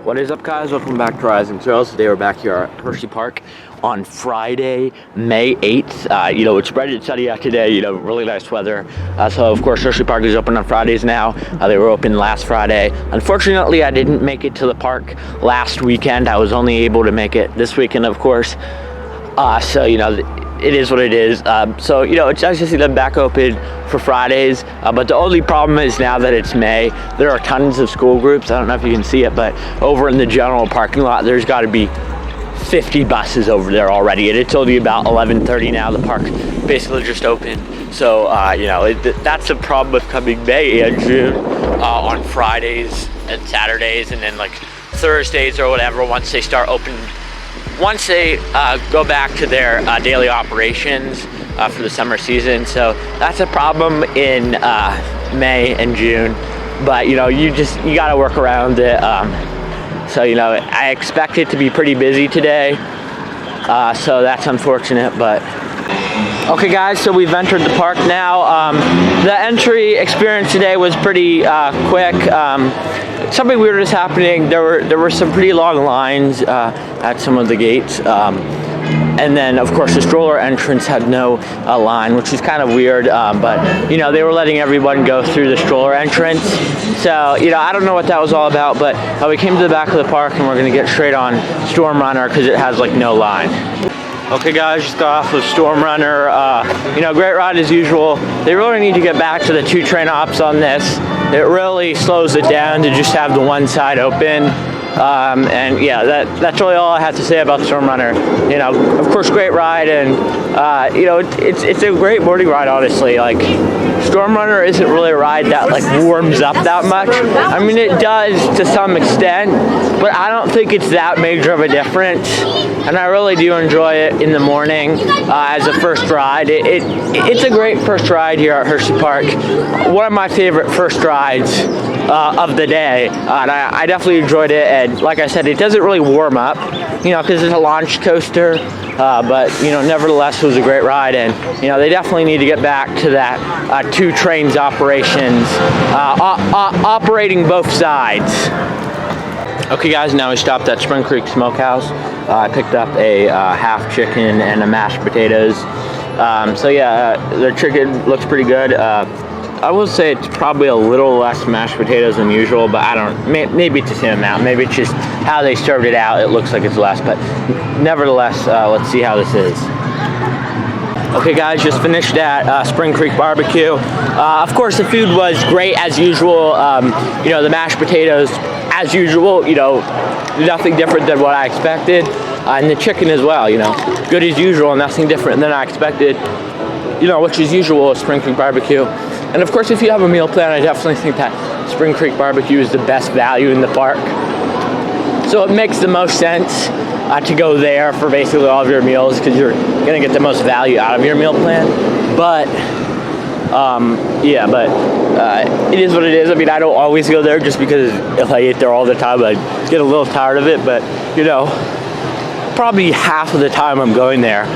What is up, guys? Welcome back to Rising Trails. Today we're back here at Hersheypark on Friday, May 8th. It's bright and sunny out today, really nice weather. So of course Hersheypark is open on Fridays now. They were open last Friday. Unfortunately, I didn't make it to the park last weekend. I was only able to make it this weekend, of course. It is what it is. It's nice to see them back open for Fridays. But the only problem is now that it's May, there are tons of school groups. I don't know if you can see it, but over in the general parking lot, there's got to be 50 buses over there already. And it's only about 11:30 now. The park basically just opened. So, that's the problem with coming May and June on Fridays and Saturdays, and then like Thursdays or whatever once they start opening. Once they go back to their daily operations for the summer season. So that's a problem in May and June, but you gotta work around it. I expect it to be pretty busy today, so that's unfortunate, but okay guys, so we've entered the park now. The entry experience today was pretty quick. Something weird is happening. There were some pretty long lines at some of the gates, and then of course the stroller entrance had no line, which is kind of weird. But they were letting everyone go through the stroller entrance. So I don't know what that was all about. But we came to the back of the park, and we're gonna get straight on Storm Runner because it has like no line. Okay guys, just got off of Storm Runner. Great ride as usual. They really need to get back to the 2 train hops on this. It really slows it down to just have the one side open. That's really all I have to say about Storm Runner. Of course, great ride, and it's a great morning ride, honestly. Like, Storm Runner isn't really a ride that like warms up that much. I mean, it does to some extent, but I don't think it's that major of a difference. And I really do enjoy it in the morning as a first ride. It's a great first ride here at Hersheypark. One of my favorite first rides of the day, and I definitely enjoyed it. And like I said, it doesn't really warm up, because it's a launch coaster. But nevertheless, it was a great ride, and they definitely need to get back to that 2 trains operations, operating both sides. Okay guys, now we stopped at Spring Creek Smokehouse. I picked up a half chicken and a mashed potatoes. Their chicken looks pretty good. I will say it's probably a little less mashed potatoes than usual, but maybe it's the same amount. Maybe it's just how they served it out. It looks like it's less, but nevertheless, let's see how this is. Okay guys, just finished at Spring Creek Barbecue. Of course, the food was great as usual. The mashed potatoes, as usual, nothing different than what I expected. And the chicken as well, good as usual, nothing different than I expected, which is usual at Spring Creek Barbecue. And of course, if you have a meal plan, I definitely think that Spring Creek Barbecue is the best value in the park. So it makes the most sense to go there for basically all of your meals, because you're gonna get the most value out of your meal plan. But it is what it is. I mean, I don't always go there just because if I eat there all the time, I get a little tired of it. But probably half of the time I'm going there.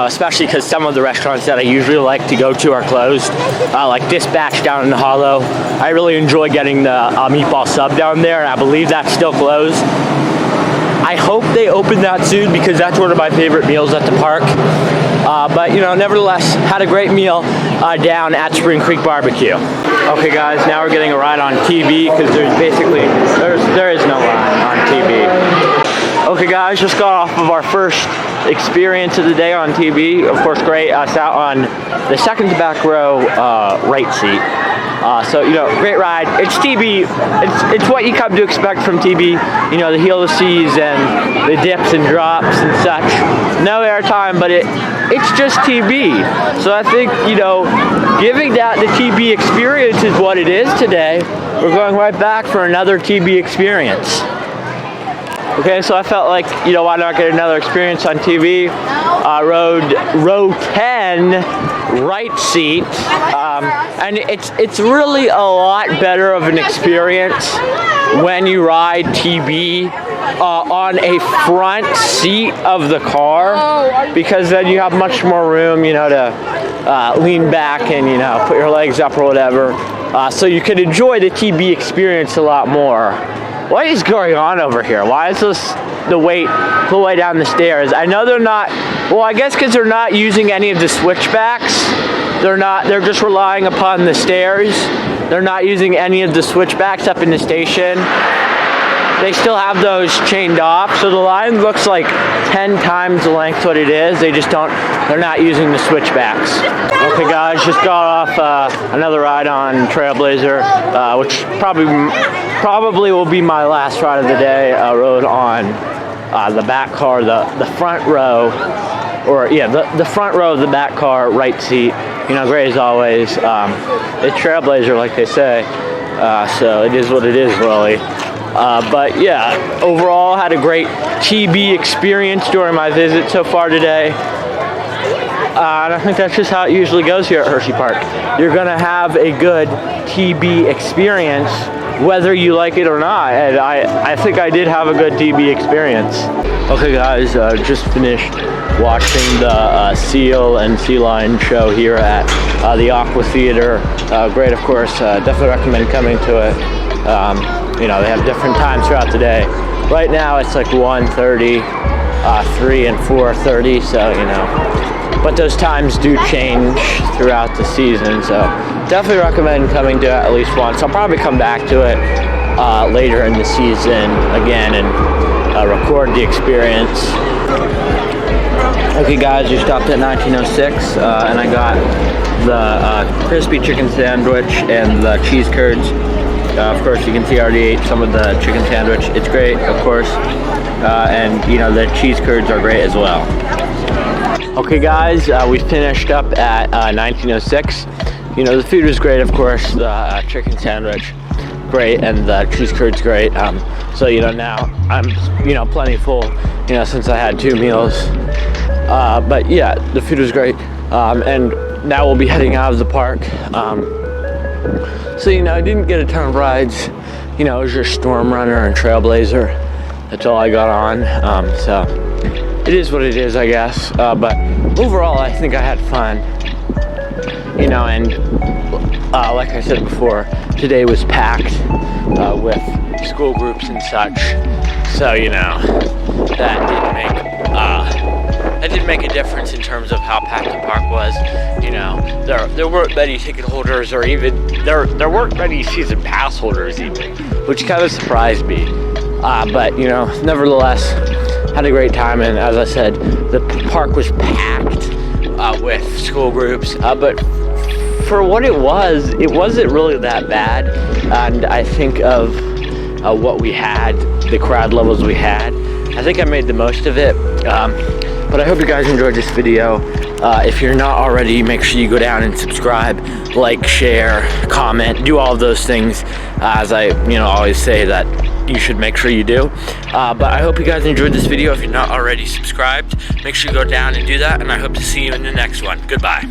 Especially because some of the restaurants that I usually like to go to are closed, like Dispatch down in the Hollow. I really enjoy getting the meatball sub down there, and I believe that's still closed. I hope they open that soon, because that's one of my favorite meals at the park. But nevertheless, had a great meal down at Spring Creek Barbecue. Okay guys, now we're getting a ride on TV, because there is no line on TV. Okay guys, just got off of our first experience of the day on TV. Of course, great. I sat on the second to back row right seat. Great ride. It's TV. It's what you come to expect from TV. The helices and the dips and drops and such. No airtime, but it's just TV. So I think, giving that the TV experience is what it is today. We're going right back for another TV experience. Okay, so I felt like, why not get another experience on TV? Row 10, right seat, and it's really a lot better of an experience when you ride TV on a front seat of the car, because then you have much more room, to lean back and, put your legs up or whatever, so you can enjoy the TV experience a lot more. what is going on over here? Why is this the wait the way down the stairs? I know they're not, well, I guess because they're not using any of the switchbacks. They're just relying upon the stairs. They're not using any of the switchbacks up in the station. They still have those chained off, so the line looks like 10 times the length what it is. They're not using the switchbacks. Okay guys, just got off another ride on Trailblazer, which probably will be my last ride of the day. I rode on the back car, the front row, the front row of the back car, right seat. You know, great as always. It's Trailblazer, like they say, so it is what it is, really. But yeah, overall had a great TB experience during my visit so far today. And I think that's just how it usually goes here at Hersheypark. You're gonna have a good TB experience whether you like it or not. And I think I did have a good TB experience. Okay guys, just finished watching the seal and sea lion show here at the Aqua Theater. Great, of course. Definitely recommend coming to it. You know, they have different times throughout the day. Right now it's like 1:30, 3 and 4:30, so you know. But those times do change throughout the season, so definitely recommend coming to it at least once. I'll probably come back to it later in the season again and record the experience. Okay guys, we stopped at 1906 and I got the crispy chicken sandwich and the cheese curds. Of course, you can see I already ate some of the chicken sandwich. It's great, of course, and you know the cheese curds are great as well. Okay guys, we finished up at 1906. You know, the food was great, of course. The chicken sandwich, great, and the cheese curds, great. So you know, now I'm plenty full. You know, since I had 2 meals. But yeah, the food was great, and now we'll be heading out of the park. So, you know, I didn't get a ton of rides. You know, it was just Storm Runner and Trailblazer. That's all I got on. So, it is what it is, I guess. But overall, I think I had fun. You know, and like I said before, today was packed with school groups and such. So, you know, that did make a difference in terms of how packed the park was. You know, there weren't many ticket holders, or even there weren't many season pass holders even, which kind of surprised me. But you know, nevertheless, had a great time, and as I said, the park was packed with school groups. But for what it wasn't really that bad. And I think of what we had, the crowd levels we had, I think I made the most of it. But I hope you guys enjoyed this video. If you're not already, make sure you go down and subscribe, like, share, comment, do all of those things, as I always say that you should make sure you do. But I hope you guys enjoyed this video. If you're not already subscribed, make sure you go down and do that, and I hope to see you in the next one. Goodbye.